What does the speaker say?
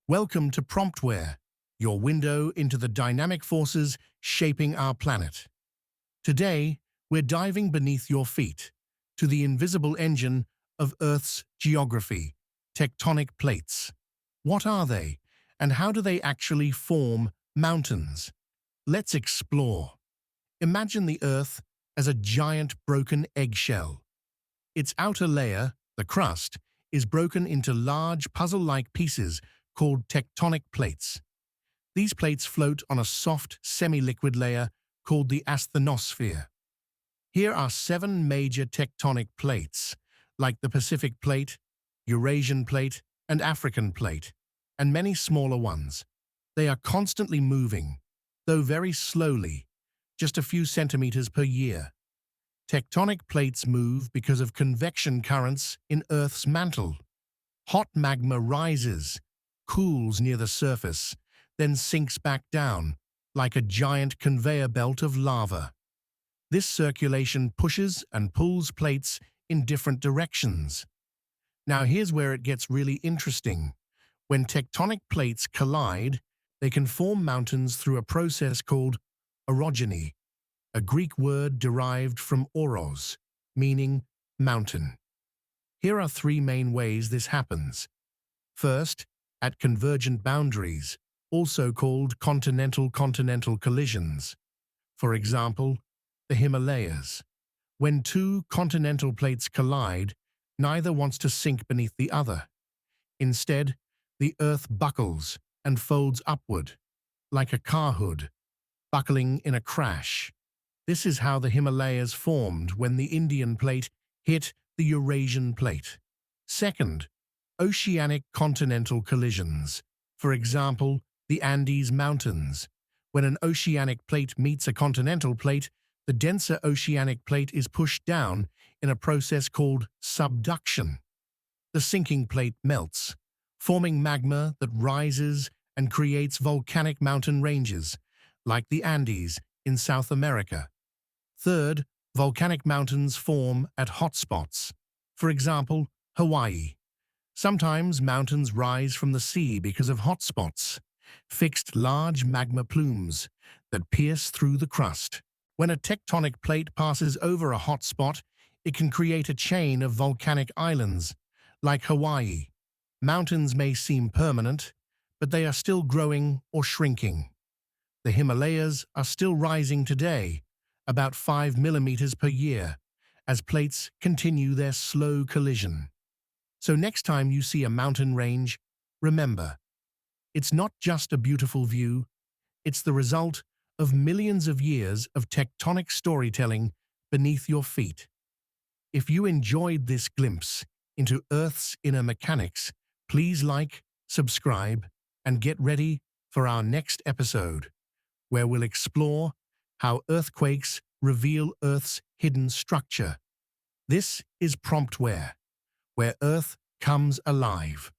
Welcome to PromptWare, your window into the dynamic forces shaping our planet. Today, we're diving beneath your feet to the invisible engine of Earth's geography, tectonic plates. What are they, and how do they actually form mountains? Let's explore. Imagine the Earth as a giant broken eggshell. Its outer layer, the crust, is broken into large puzzle-like pieces called tectonic plates. These plates float on a soft, semi-liquid layer called the asthenosphere. Here are 7 major tectonic plates, like the Pacific Plate, Eurasian Plate, and African Plate, and many smaller ones. They are constantly moving, though very slowly, just a few centimeters per year. Tectonic plates move because of convection currents in Earth's mantle. Hot magma rises, cools near the surface, then sinks back down, like a giant conveyor belt of lava. This circulation pushes and pulls plates in different directions. Now here's where it gets really interesting. When tectonic plates collide, they can form mountains through a process called orogeny, a Greek word derived from oros, meaning mountain. Here are 3 main ways this happens. First, at convergent boundaries, also called continental-continental collisions. For example, the Himalayas. When 2 continental plates collide, neither wants to sink beneath the other. Instead, the Earth buckles and folds upward, like a car hood, buckling in a crash. This is how the Himalayas formed when the Indian Plate hit the Eurasian Plate. Second, oceanic continental collisions. For example, the Andes Mountains. When an oceanic plate meets a continental plate, the denser oceanic plate is pushed down in a process called subduction. The sinking plate melts, forming magma that rises and creates volcanic mountain ranges, like the Andes in South America. Third, volcanic mountains form at hotspots. For example, Hawaii. Sometimes mountains rise from the sea because of hotspots, fixed large magma plumes that pierce through the crust. When a tectonic plate passes over a hotspot, it can create a chain of volcanic islands, like Hawaii. Mountains may seem permanent, but they are still growing or shrinking. The Himalayas are still rising today, about 5 millimeters per year, as plates continue their slow collision. So next time you see a mountain range, remember, it's not just a beautiful view, it's the result of millions of years of tectonic storytelling beneath your feet. If you enjoyed this glimpse into Earth's inner mechanics, please like, subscribe, and get ready for our next episode, where we'll explore how earthquakes reveal Earth's hidden structure. This is PromptWare, where Earth comes alive.